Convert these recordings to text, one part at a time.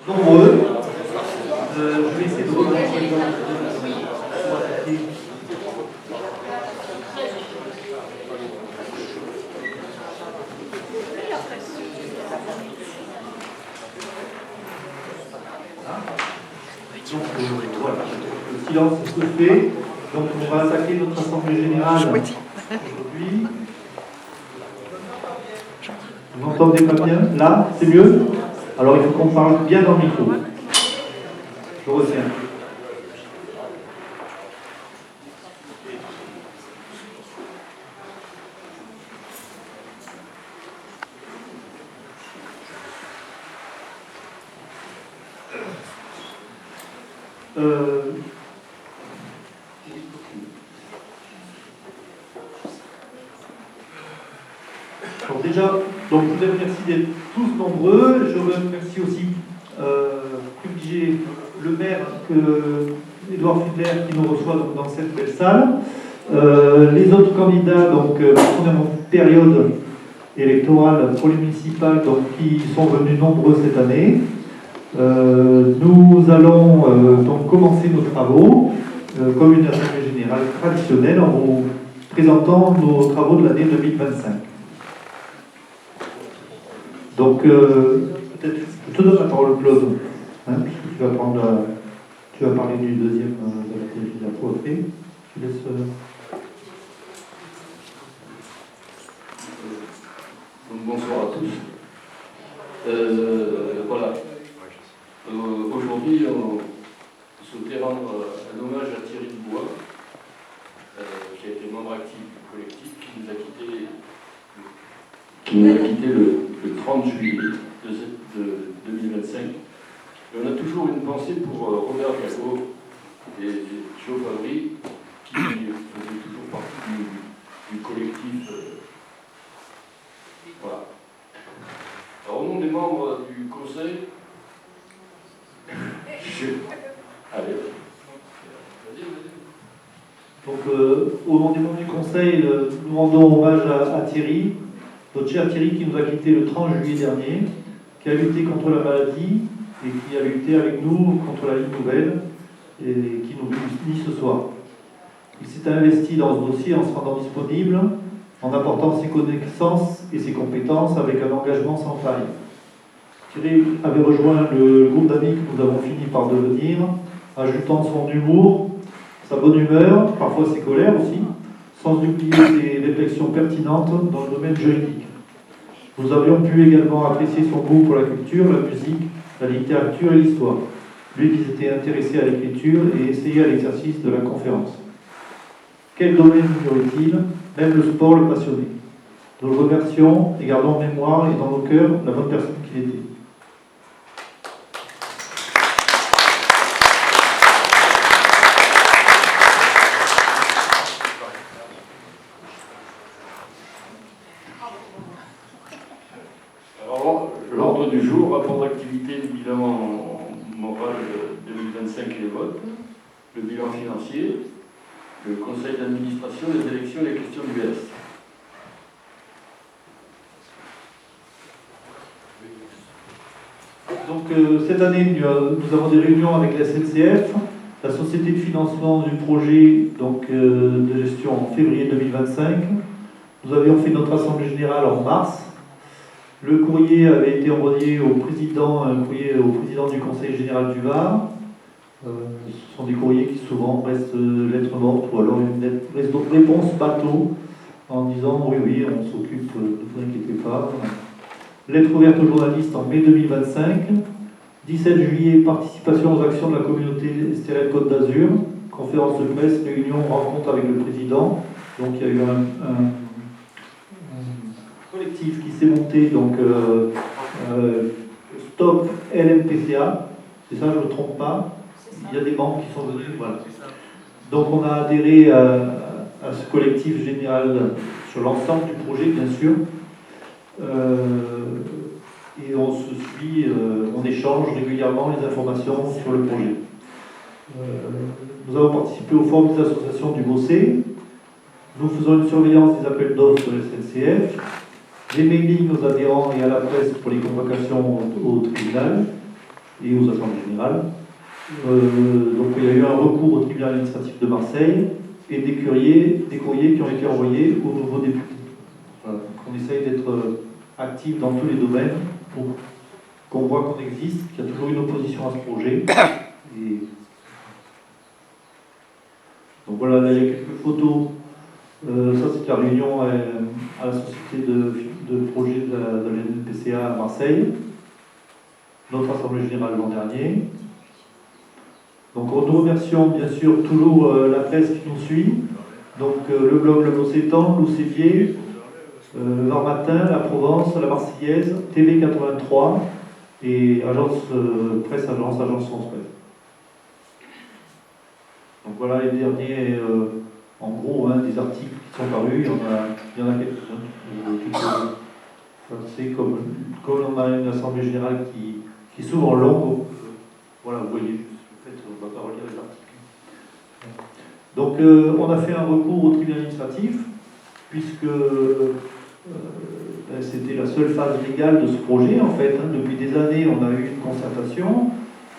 nombreux. Je vais essayer de remonter. Donc, voilà. Le silence se fait. Donc, on va attaquer notre assemblée générale aujourd'hui. Vous m'entendez pas bien? Là, c'est mieux? Alors, il faut qu'on parle bien dans le micro. Je retiens. Alors déjà, donc je vous remercie d'être tous nombreux. Je remercie aussi le maire Édouard Fidler qui nous reçoit donc, dans cette belle salle. Les autres candidats, donc on est en période électorale pour les municipales, donc qui sont venus nombreux cette année. Nous allons donc commencer nos travaux comme une assemblée générale traditionnelle en vous présentant nos travaux de l'année 2025. Donc, peut-être, je te donne la parole, Claude, hein, puisque tu vas parler du deuxième de la télévision après. Je laisse. Bonsoir à tous. Voilà. Aujourd'hui, on souhaitait rendre un hommage à Thierry Dubois, qui a été membre actif du collectif, qui nous a quitté le 30 juillet de 2025. Et on a toujours une pensée pour Robert Gagot et Joe Fabry, qui faisaient toujours partie du collectif. Voilà. Alors, au nom des membres du conseil, allez. Donc, au nom des membres du conseil, nous rendons hommage à Thierry, notre cher Thierry qui nous a quittés le 30 juillet dernier, qui a lutté contre la maladie et qui a lutté avec nous contre la Ligue nouvelle et qui nous unit ce soir. Il s'est investi dans ce dossier en se rendant disponible, en apportant ses connaissances et ses compétences avec un engagement sans faille. Thierry avait rejoint le groupe d'amis que nous avons fini par devenir, ajoutant son humour, sa bonne humeur, parfois ses colères aussi, sans oublier ses réflexions pertinentes dans le domaine juridique. Nous avions pu également apprécier son goût pour la culture, la musique, la littérature et l'histoire, lui qui s'était intéressé à l'écriture et essayé à l'exercice de la conférence. Quel domaine ignorait-il? Même le sport le passionnait. Nous le remercions et gardons en mémoire et dans nos cœurs la bonne personne qu'il était. Alors, l'ordre du jour, rapport d'activité du bilan moral 2025 et les votes, le bilan financier, le conseil d'administration, les élections et les questions d'US. Donc cette année, nous avons des réunions avec la SNCF, la société de financement du projet de gestion en février 2025. Nous avions fait notre assemblée générale en mars. Le courrier avait été envoyé au président du conseil général du Var. Ce sont des courriers qui souvent restent lettres mortes ou alors une réponse bateau en disant oui, on s'occupe, ne vous inquiétez pas. Lettre ouverte aux journalistes en mai 2025. 17 juillet, participation aux actions de la communauté Estérel Côte d'Azur. Conférence de presse, réunion, rencontre avec le président. Donc il y a eu un collectif qui s'est monté, Stop LMPCA. C'est ça, je ne me trompe pas. Il y a des membres qui sont venus. Voilà. Donc on a adhéré à ce collectif général sur l'ensemble du projet, bien sûr. Et on se suit, on échange régulièrement les informations sur le projet. Nous avons participé au forum des associations du Bossé. Nous faisons une surveillance des appels d'offres sur le SNCF, des mailings aux adhérents et à la presse pour les convocations au tribunal. et aux assemblées générales. Donc il y a eu un recours au tribunal administratif de Marseille et des courriers qui ont été envoyés aux nouveaux députés. Voilà. Donc on essaye d'être actif dans tous les domaines pour qu'on voit qu'on existe, qu'il y a toujours une opposition à ce projet. Et donc voilà, là il y a quelques photos. Ça c'est la réunion à la société de projet de l'NPCA à Marseille, notre assemblée générale l'an dernier. Donc nous remercions bien sûr toujours la presse qui nous suit, donc le blog Le Mossétan, l'Ousévier, le Var Matin, la Provence, la Marseillaise, TV 83 et agence Presse Agence 11 Presse. Donc voilà les derniers, en gros, des articles qui sont parus, il y en a quelques-uns. C'est comme on a une assemblée générale qui est souvent longue, voilà, vous voyez. On ne va pas relire les articles. Donc, on a fait un recours au tribunal administratif, puisque c'était la seule phase légale de ce projet, en fait. Depuis des années, on a eu une concertation,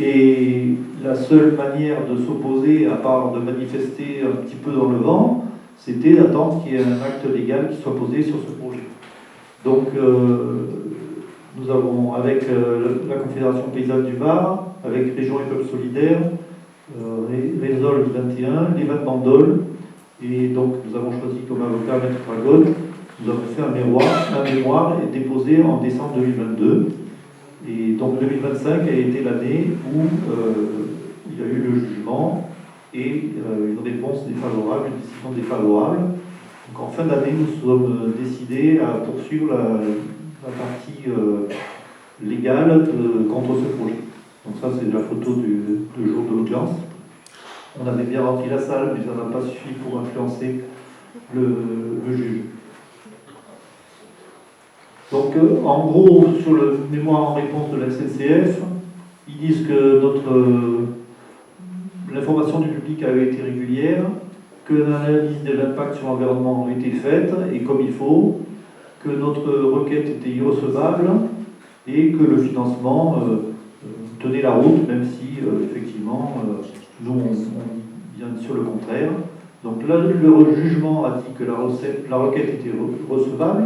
et la seule manière de s'opposer, à part de manifester un petit peu dans le vent, c'était d'attendre qu'il y ait un acte légal qui soit posé sur ce projet. Donc, nous avons, avec la Confédération Paysanne du Var, avec Région et Peuple Solidaire, Résol 21, l'Evan Bandol, et donc nous avons choisi comme avocat Maître Dragon. Nous avons fait un mémoire déposé en décembre 2022. Et donc 2025 a été l'année où il y a eu le jugement et une réponse défavorable, une décision défavorable. Donc en fin d'année, nous sommes décidés à poursuivre la partie légale contre ce projet. Donc ça, c'est la photo du jour de l'audience. On avait bien rempli la salle, mais ça n'a pas suffi pour influencer le juge. Donc, en gros, sur le mémoire en réponse de la SNCF, ils disent que l'information du public avait été régulière, que l'analyse de l'impact sur l'environnement a été faite, et comme il faut, que notre requête était irrecevable, et que le financement tenait la route, même si, effectivement, nous, on vient sur le contraire. Donc là, le jugement a dit que la requête était recevable.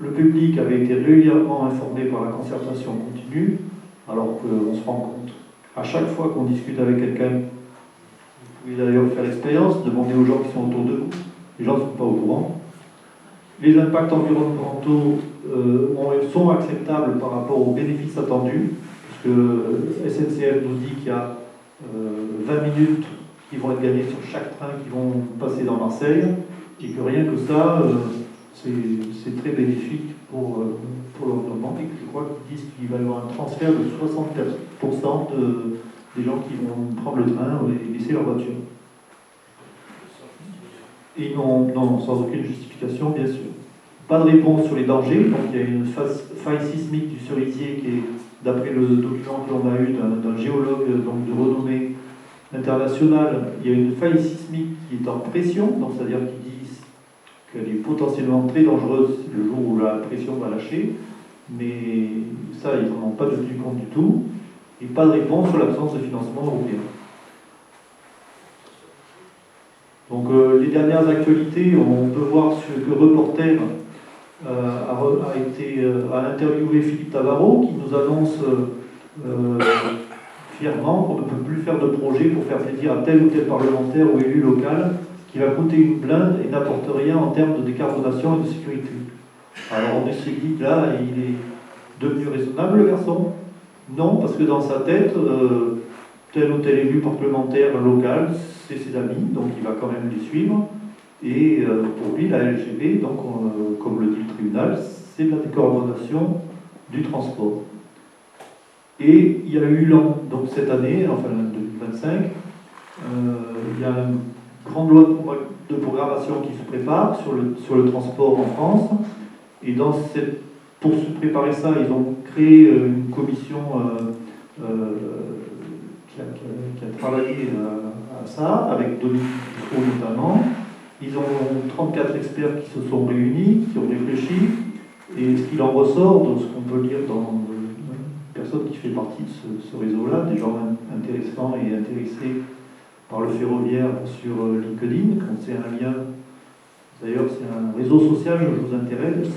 Le public avait été régulièrement informé par la concertation continue, alors qu'on se rend compte, à chaque fois qu'on discute avec quelqu'un, vous pouvez d'ailleurs faire l'expérience, demander aux gens qui sont autour de vous, les gens ne sont pas au courant. Les impacts environnementaux sont acceptables par rapport aux bénéfices attendus, puisque SNCF nous dit qu'il y a 20 minutes qui vont être gagnées sur chaque train qui vont passer dans Marseille, et que rien que ça, c'est très bénéfique pour l'environnement, et que je crois qu'ils disent qu'il va y avoir un transfert de 64% des gens qui vont prendre le train et laisser leur voiture. Et non, sans aucune justification, bien sûr. Pas de réponse sur les dangers, donc il y a une faille sismique du cerisier qui est, d'après le document que l'on a eu d'un géologue donc de renommée internationale, il y a une faille sismique qui est en pression, donc c'est-à-dire qu'ils disent qu'elle est potentiellement très dangereuse le jour où la pression va lâcher, mais ça, ils n'en ont pas tenu compte du tout, et pas de réponse sur l'absence de financement européen. Donc les dernières actualités, on peut voir que Reporter a interviewé Philippe Tavarot, qui nous annonce fièrement qu'on ne peut plus faire de projet pour faire plaisir à tel ou tel parlementaire ou élu local, qui va coûter une blinde et n'apporte rien en termes de décarbonation et de sécurité. Alors on s'est dit, là, il est devenu raisonnable, le garçon? Non, parce que dans sa tête, tel ou tel élu parlementaire local, c'est ses amis, donc il va quand même les suivre. Et pour lui, la LGV, donc, comme le dit le tribunal, c'est de la décarbonation du transport. Et il y a eu, donc cette année, enfin 2025, il y a une grande loi de programmation qui se prépare sur le transport en France. Et pour se préparer ça, ils ont créé une commission qui a travaillé à ça, avec Dominique Ducrot notamment. Ils ont 34 experts qui se sont réunis, qui ont réfléchi, et ce qu'il en ressort, de ce qu'on peut lire dans personne personne qui fait partie de ce réseau-là, des gens intéressants et intéressés par le ferroviaire sur LinkedIn. Quand c'est un lien, d'ailleurs c'est un réseau social, je vous intéresse,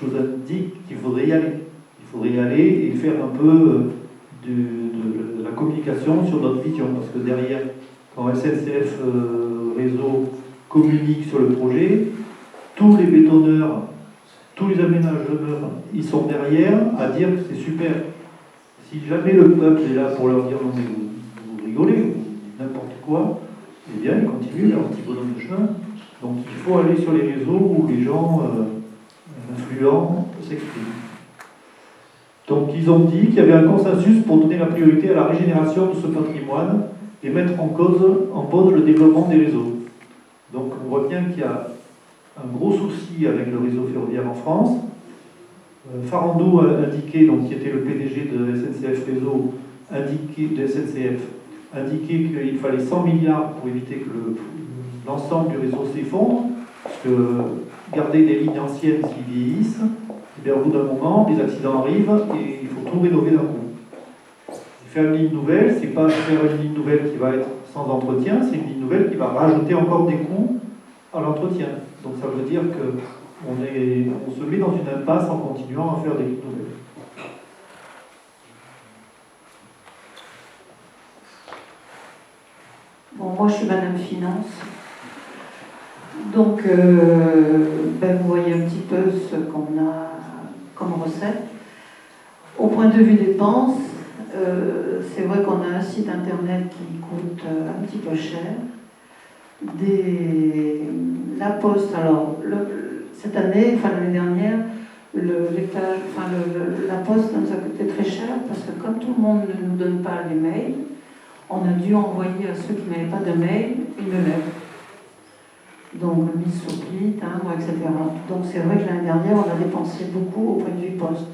je vous indique qu'il faudrait y aller. Il faudrait y aller et faire un peu de la communication sur notre vision, parce que derrière, quand SNCF Réseau communique sur le projet, tous les bétonneurs, tous les aménageurs, ils sont derrière à dire que c'est super. Si jamais le peuple est là pour leur dire non mais vous rigolez, vous dites n'importe quoi, eh bien ils continuent leur petit bonhomme de chemin. Donc il faut aller sur les réseaux où les gens influents s'expriment. Donc ils ont dit qu'il y avait un consensus pour donner la priorité à la régénération de ce patrimoine et mettre en pause le développement des réseaux. Donc on voit bien qu'il y a un gros souci avec le réseau ferroviaire en France. Farandou a indiqué, donc, qui était le PDG de SNCF Réseau, de SNCF, indiqué qu'il fallait 100 milliards pour éviter que l'ensemble du réseau s'effondre, parce que garder des lignes anciennes qui vieillissent, et bien, au bout d'un moment, les accidents arrivent et il faut tout rénover d'un coup. Faire une ligne nouvelle, c'est pas faire une ligne nouvelle qui va être sans entretien, c'est une ligne nouvelle qui va rajouter encore des coûts à l'entretien. Donc ça veut dire qu'on se met dans une impasse en continuant à faire des lignes nouvelles. Bon, moi je suis Madame Finance. Donc, vous voyez un petit peu ce qu'on a comme recette. Au point de vue dépenses, c'est vrai qu'on a un site internet qui coûte un petit peu cher. La Poste, alors, cette année, enfin l'année dernière, la Poste nous a coûté très cher parce que comme tout le monde ne nous donne pas les mails, on a dû envoyer à ceux qui n'avaient pas de mail une lettre. Donc, mise sous pli, timbre, etc. Donc, c'est vrai que l'année dernière, on a dépensé beaucoup au point de vue poste.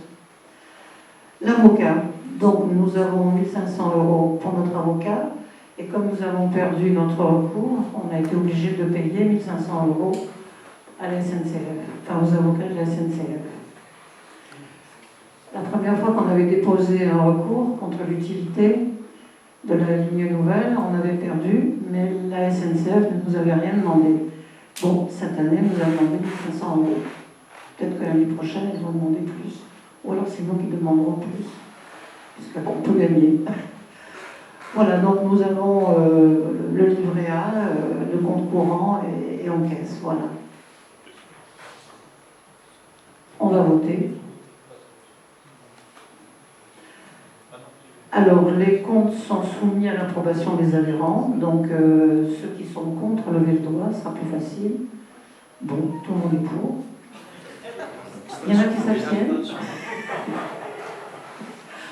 L'avocat. Donc, nous avons 1 500 € pour notre avocat. Et comme nous avons perdu notre recours, on a été obligé de payer 1 500 € à la SNCF, enfin aux avocats de la SNCF. La première fois qu'on avait déposé un recours contre l'utilité de la ligne nouvelle, on avait perdu, mais la SNCF ne nous avait rien demandé. Bon, cette année, nous avons demandé 1 500 €. Peut-être que l'année prochaine, ils vont demander plus. Ou alors c'est nous qui demanderons plus, puisqu'on peut gagner. Voilà, donc nous avons le livret A, le compte courant et en caisse, voilà. On va voter. Alors, les comptes sont soumis à l'approbation des adhérents, donc ceux qui sont contre, levez le doigt, ce sera plus facile. Bon, tout le monde est pour. Il y en a qui s'abstiennent.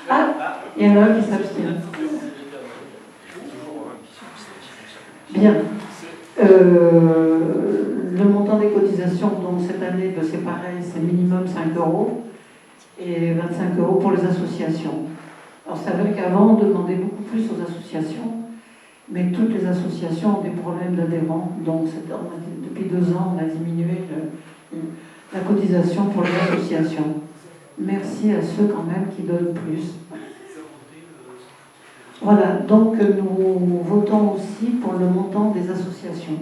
Ah, il y en a un qui s'abstient. Bien. Le montant des cotisations, donc cette année, c'est pareil, c'est minimum 5 € et 25 € pour les associations. Alors c'est vrai qu'avant, on demandait beaucoup plus aux associations, mais toutes les associations ont des problèmes d'adhérents. Donc depuis 2 ans, on a diminué la cotisation pour les associations. Merci à ceux quand même qui donnent plus. Voilà, donc nous votons aussi pour le montant des associations.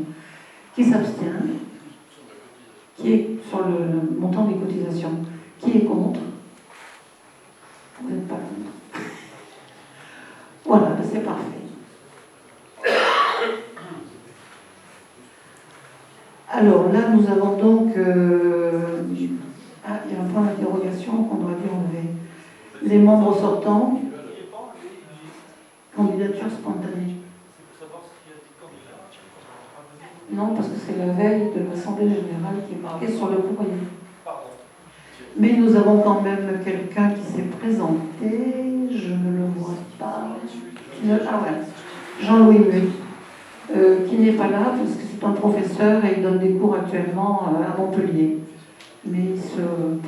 Qui s'abstient? Qui est sur le montant des cotisations? Qui est contre? Vous n'êtes pas contre. Voilà, c'est parfait. Alors là, nous avons donc... il y a un point d'interrogation qu'on doit dire enlever. Les membres sortants, candidature spontanée. Non, parce que c'est la veille de l'Assemblée générale qui est marquée sur le courrier. Mais nous avons quand même quelqu'un qui s'est présenté. Je ne le vois pas. Ah ouais, Jean-Louis Muy, qui n'est pas là parce que c'est un professeur et il donne des cours actuellement à Montpellier. Mais il se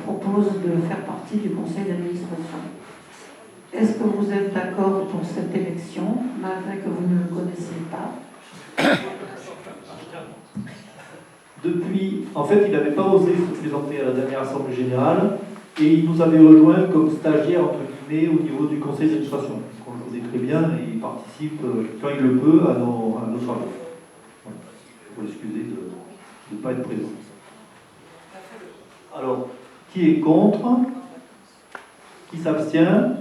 propose de faire partie du conseil d'administration. Est-ce que vous êtes d'accord pour cette élection, malgré que vous ne le connaissez pas? En fait, il n'avait pas osé se présenter à la dernière Assemblée Générale, Et il nous avait rejoint comme stagiaire, entre guillemets, au niveau du conseil d'administration. On le connaît très bien et il participe, quand il le peut, à nos travaux. Voilà. Il faut l'excuser de ne pas être présent. Alors, qui est contre? Qui s'abstient?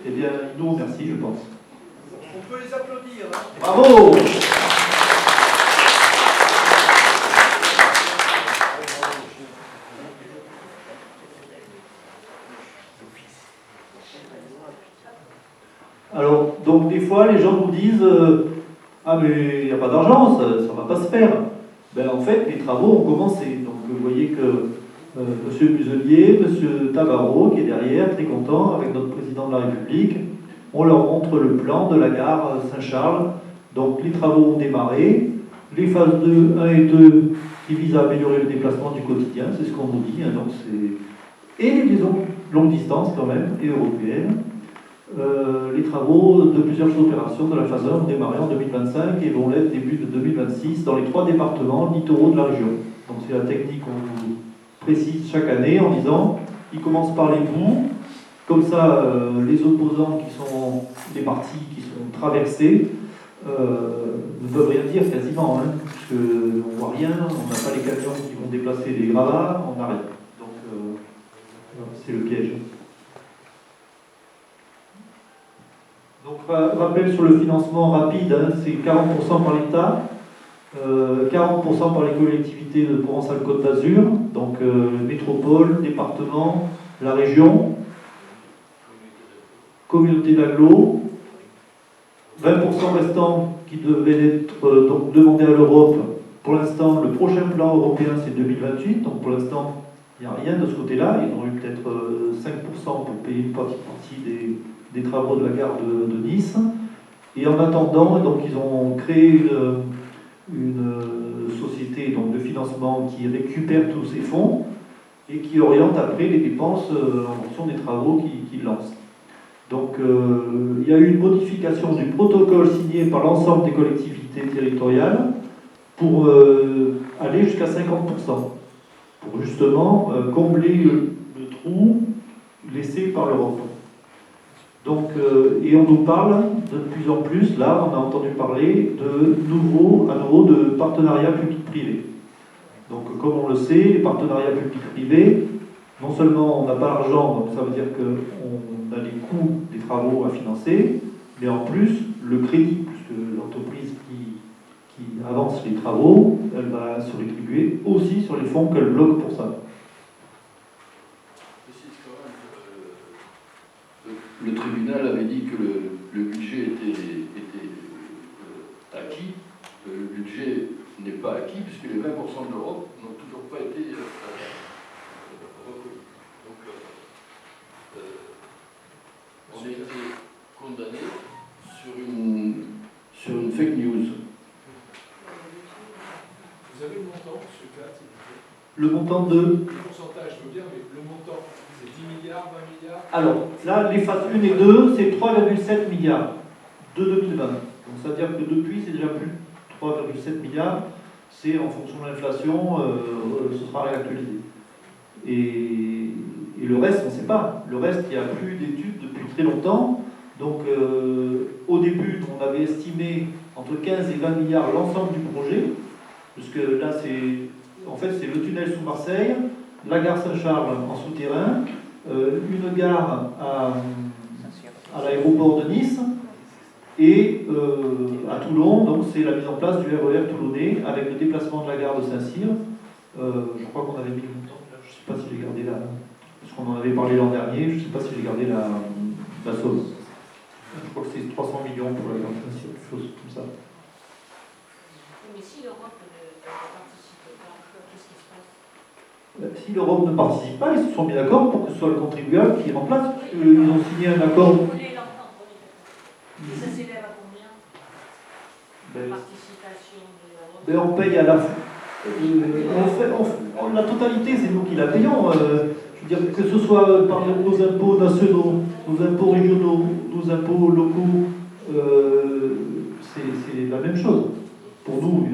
Eh bien, nous on remercie, je pense. On peut les applaudir. Hein. Bravo! Alors, donc des fois, les gens nous disent ah, mais il n'y a pas d'argent, ça ne va pas se faire. Ben, en fait, les travaux ont commencé. Donc, vous voyez que Monsieur Muselier, Monsieur Tabarot, qui est derrière, très content, avec notre président de la République, on leur montre le plan de la gare Saint-Charles. Donc, les travaux ont démarré. Les phases 2, 1 et 2 qui visent à améliorer le déplacement du quotidien, c'est ce qu'on nous dit. Hein, donc et les liaisons longue distance, quand même, et européennes. Les travaux de plusieurs opérations de la phase 1 ont démarré en 2025 et vont l'être début de 2026 dans les 3 départements littoraux de la région. Donc c'est la technique qu'on vous précise chaque année en disant ils commencent par les bouts, comme ça les opposants qui sont les parties qui sont traversées ne peuvent rien dire quasiment, hein, puisqu'on ne voit rien, on n'a pas les camions qui vont déplacer les gravats, on n'a rien. Donc c'est le piège. Donc, rappel sur le financement rapide, hein, c'est 40% par l'État, 40% par les collectivités de Provence-Alpes-Côte d'Azur, donc métropole, département, la région, communauté d'agglo, 20% restants qui devaient être donc, demandés à l'Europe. Pour l'instant, le prochain plan européen, c'est 2028, donc pour l'instant, il n'y a rien de ce côté-là. Ils ont eu peut-être 5% pour payer une partie des travaux de la gare de Nice. Et en attendant, donc, ils ont créé une société donc, de financement qui récupère tous ces fonds et qui oriente après les dépenses en fonction des travaux qu'ils lancent. Donc il y a eu une modification du protocole signé par l'ensemble des collectivités territoriales pour aller jusqu'à 50%, pour justement combler le trou laissé par l'Europe. Donc, et on nous parle de plus en plus, là on a entendu parler de à nouveau de partenariats public-privé. Donc comme on le sait, les partenariats public-privés, non seulement on n'a pas l'argent, donc ça veut dire qu'on a les coûts des travaux à financer, mais en plus le crédit, puisque l'entreprise qui avance les travaux, elle va se rétribuer aussi sur les fonds qu'elle bloque pour ça. Le tribunal avait dit que le budget était acquis. Le budget n'est pas acquis puisque les 20% de l'Europe n'ont toujours pas été reconnus. Donc, on a été condamné sur une fake news. Vous avez le montant, M. Platt, s'il vous plaît? Le montant de... Le pourcentage, je veux bien, mais le montant, c'est 10 milliards, 20 milliards? Alors, là, les phases 1 et 2, c'est 3,7 milliards de 2020. Donc, ça veut dire que depuis, c'est déjà plus 3,7 milliards. C'est en fonction de l'inflation, ce sera réactualisé. Et le reste, on ne sait pas. Le reste, il n'y a plus d'études depuis très longtemps. Donc, au début, on avait estimé entre 15 et 20 milliards l'ensemble du projet, puisque là, c'est le tunnel sous Marseille, la gare Saint-Charles en souterrain, une gare à l'aéroport de Nice, et à Toulon, donc c'est la mise en place du RER toulonnais avec le déplacement de la gare de Saint-Cyr. Je crois qu'on avait mis le montant, je ne sais pas si j'ai gardé parce qu'on en avait parlé l'an dernier, je ne sais pas si j'ai gardé la somme. Je crois que c'est 300 millions pour la gare de Saint-Cyr, quelque chose comme ça. Mais si l'Europe ne participe pas, qu'est-ce qui se passe? Si l'Europe ne participe pas, ils se sont mis d'accord pour que ce soit le contribuable qui remplace. Ils ont signé un accord. Vous voulez l'entendre, et ça s'élève à combien? La participation de l'Europe? On paye à la fois. La totalité, c'est nous qui la payons. Je veux dire, que ce soit par nos impôts nationaux, nos impôts régionaux, nos impôts locaux, c'est la même chose. Pour nous,